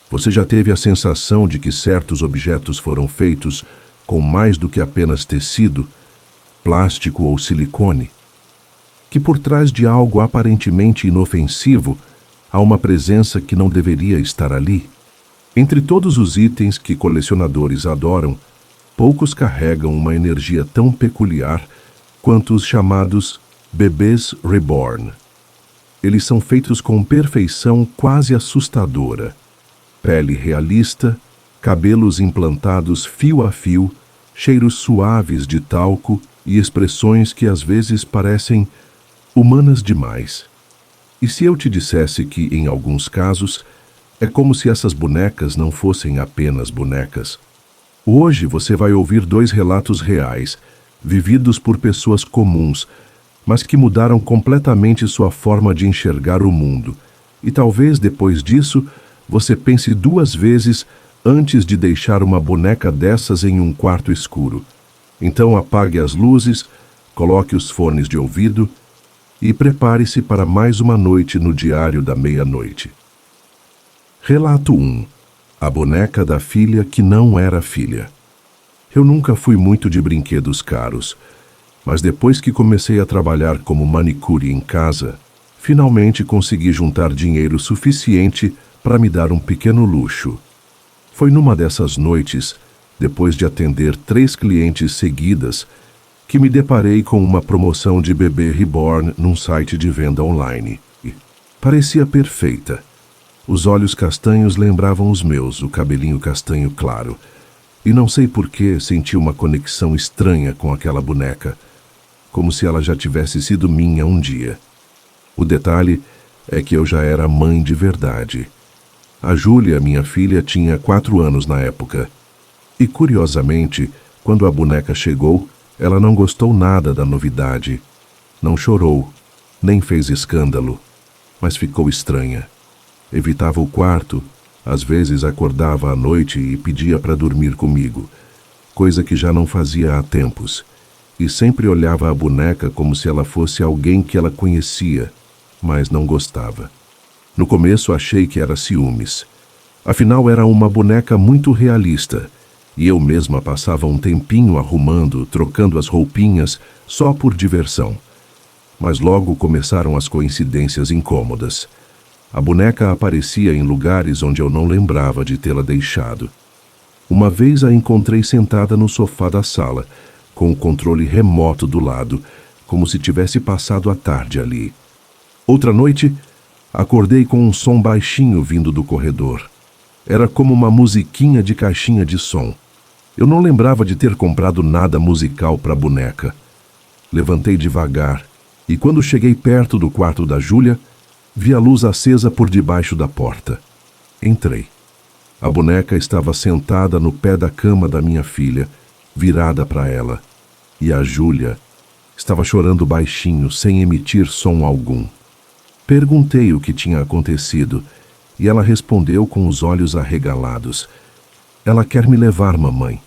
Você já teve a sensação de que certos objetos foram feitos com mais do que apenas tecido, plástico ou silicone? Que por trás de algo aparentemente inofensivo há uma presença que não deveria estar ali? Entre todos os itens que colecionadores adoram, poucos carregam uma energia tão peculiar quanto os chamados bebês reborn. Eles são feitos com perfeição quase assustadora. Pele realista, cabelos implantados fio a fio, cheiros suaves de talco e expressões que às vezes parecem humanas demais. E se eu te dissesse que, em alguns casos, é como se essas bonecas não fossem apenas bonecas? Hoje você vai ouvir 2 relatos reais, vividos por pessoas comuns, mas que mudaram completamente sua forma de enxergar o mundo. E talvez, depois disso, você pense 2 vezes antes de deixar uma boneca dessas em um quarto escuro. Então apague as luzes, coloque os fones de ouvido e prepare-se para mais uma noite no Diário da Meia-Noite. Relato 1. A boneca da filha que não era filha. Eu nunca fui muito de brinquedos caros, mas depois que comecei a trabalhar como manicure em casa, finalmente consegui juntar dinheiro suficiente para me dar um pequeno luxo. Foi numa dessas noites, depois de atender 3 clientes seguidas, que me deparei com uma promoção de bebê reborn num site de venda online. Parecia perfeita. Os olhos castanhos lembravam os meus, o cabelinho castanho claro. E não sei por que senti uma conexão estranha com aquela boneca, como se ela já tivesse sido minha um dia. O detalhe é que eu já era mãe de verdade. A Júlia, minha filha, tinha 4 anos na época. E, curiosamente, quando a boneca chegou, ela não gostou nada da novidade. Não chorou, nem fez escândalo, mas ficou estranha. Evitava o quarto, às vezes acordava à noite e pedia para dormir comigo, coisa que já não fazia há tempos, e sempre olhava a boneca como se ela fosse alguém que ela conhecia, mas não gostava. No começo achei que era ciúmes. Afinal, era uma boneca muito realista, e eu mesma passava um tempinho arrumando, trocando as roupinhas, só por diversão. Mas logo começaram as coincidências incômodas. A boneca aparecia em lugares onde eu não lembrava de tê-la deixado. Uma vez a encontrei sentada no sofá da sala, com o controle remoto do lado, como se tivesse passado a tarde ali. Outra noite, acordei com um som baixinho vindo do corredor. Era como uma musiquinha de caixinha de som. Eu não lembrava de ter comprado nada musical para a boneca. Levantei devagar e, quando cheguei perto do quarto da Júlia, vi a luz acesa por debaixo da porta. Entrei. A boneca estava sentada no pé da cama da minha filha, virada para ela, e a Júlia estava chorando baixinho, sem emitir som algum. Perguntei o que tinha acontecido, e ela respondeu com os olhos arregalados. Ela quer me levar, mamãe.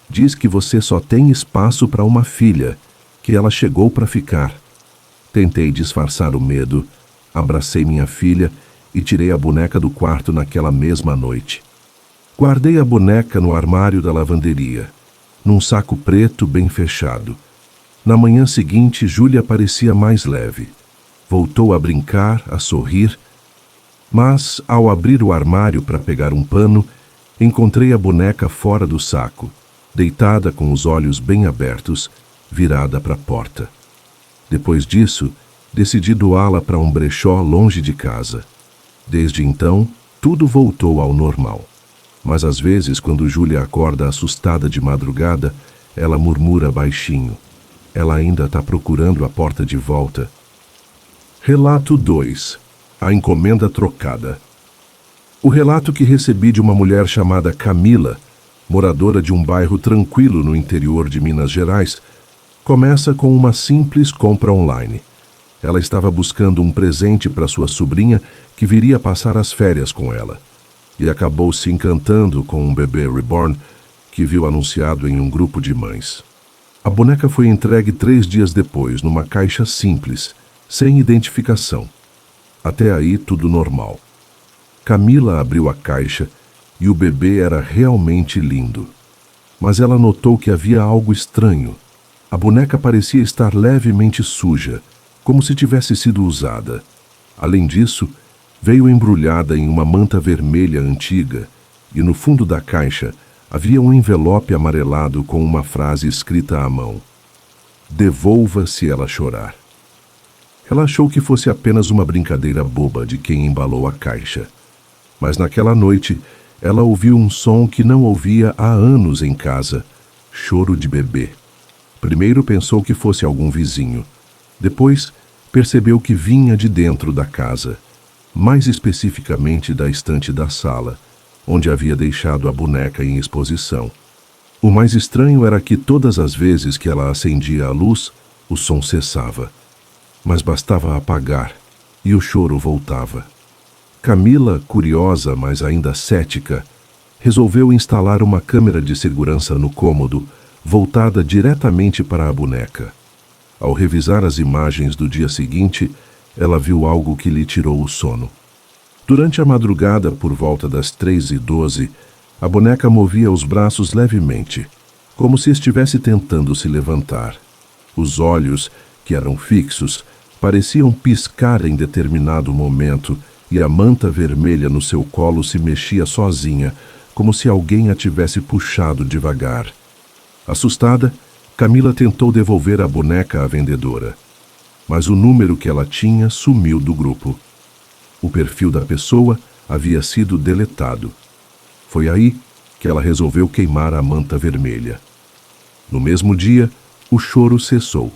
Diz que você só tem espaço para uma filha, que ela chegou para ficar. Tentei disfarçar o medo, abracei minha filha e tirei a boneca do quarto naquela mesma noite. Guardei a boneca no armário da lavanderia, num saco preto bem fechado. Na manhã seguinte, Júlia parecia mais leve. Voltou a brincar, a sorrir, mas, ao abrir o armário para pegar um pano, encontrei a boneca fora do saco, deitada com os olhos bem abertos, virada para a porta. Depois disso, decidi doá-la para um brechó longe de casa. Desde então, tudo voltou ao normal. Mas às vezes, quando Júlia acorda assustada de madrugada, ela murmura baixinho. Ela ainda está procurando a porta de volta. Relato 2. A encomenda trocada. O relato que recebi de uma mulher chamada Camila, moradora de um bairro tranquilo no interior de Minas Gerais, começa com uma simples compra online. Ela estava buscando um presente para sua sobrinha que viria passar as férias com ela, e acabou se encantando com um bebê reborn que viu anunciado em um grupo de mães. A boneca foi entregue 3 dias depois, numa caixa simples, sem identificação. Até aí, tudo normal. Camila abriu a caixa e o bebê era realmente lindo. Mas ela notou que havia algo estranho. A boneca parecia estar levemente suja, como se tivesse sido usada. Além disso, veio embrulhada em uma manta vermelha antiga, e no fundo da caixa havia um envelope amarelado com uma frase escrita à mão: "Devolva se ela chorar." Ela achou que fosse apenas uma brincadeira boba de quem embalou a caixa. Mas naquela noite, ela ouviu um som que não ouvia há anos em casa: choro de bebê. Primeiro pensou que fosse algum vizinho. Depois, percebeu que vinha de dentro da casa, mais especificamente da estante da sala, onde havia deixado a boneca em exposição. O mais estranho era que todas as vezes que ela acendia a luz, o som cessava. Mas bastava apagar e o choro voltava. Camila, curiosa, mas ainda cética, resolveu instalar uma câmera de segurança no cômodo, voltada diretamente para a boneca. Ao revisar as imagens do dia seguinte, ela viu algo que lhe tirou o sono. Durante a madrugada, por volta das 3h12, a boneca movia os braços levemente, como se estivesse tentando se levantar. Os olhos, que eram fixos, pareciam piscar em determinado momento, e a manta vermelha no seu colo se mexia sozinha, como se alguém a tivesse puxado devagar. Assustada, Camila tentou devolver a boneca à vendedora, mas o número que ela tinha sumiu do grupo. O perfil da pessoa havia sido deletado. Foi aí que ela resolveu queimar a manta vermelha. No mesmo dia, o choro cessou.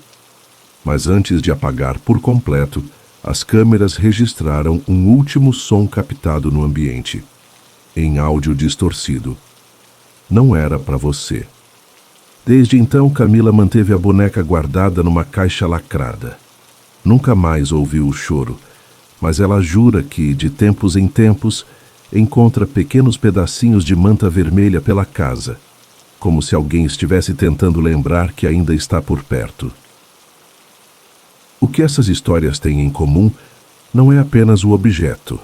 Mas antes de apagar por completo, as câmeras registraram um último som captado no ambiente, em áudio distorcido. Não era para você. Desde então, Camila manteve a boneca guardada numa caixa lacrada. Nunca mais ouviu o choro, mas ela jura que, de tempos em tempos, encontra pequenos pedacinhos de manta vermelha pela casa, como se alguém estivesse tentando lembrar que ainda está por perto. O que essas histórias têm em comum não é apenas o objeto,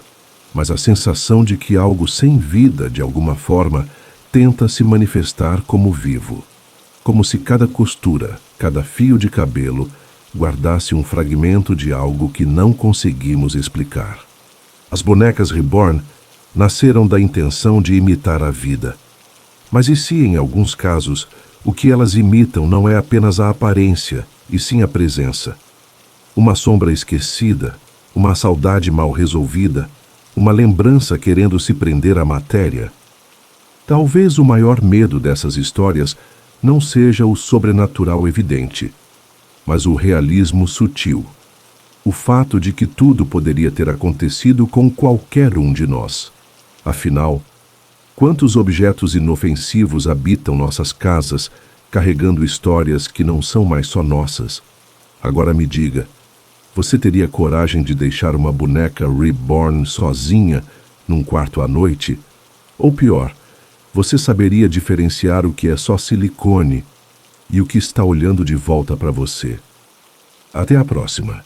mas a sensação de que algo sem vida, de alguma forma, tenta se manifestar como vivo. Como se cada costura, cada fio de cabelo, guardasse um fragmento de algo que não conseguimos explicar. As bonecas Reborn nasceram da intenção de imitar a vida. Mas e se, em alguns casos, o que elas imitam não é apenas a aparência, e sim a presença? Uma sombra esquecida, uma saudade mal resolvida, uma lembrança querendo se prender à matéria. Talvez o maior medo dessas histórias não seja o sobrenatural evidente, mas o realismo sutil. O fato de que tudo poderia ter acontecido com qualquer um de nós. Afinal, quantos objetos inofensivos habitam nossas casas, carregando histórias que não são mais só nossas? Agora me diga, você teria coragem de deixar uma boneca Reborn sozinha num quarto à noite? Ou pior, você saberia diferenciar o que é só silicone e o que está olhando de volta para você? Até a próxima.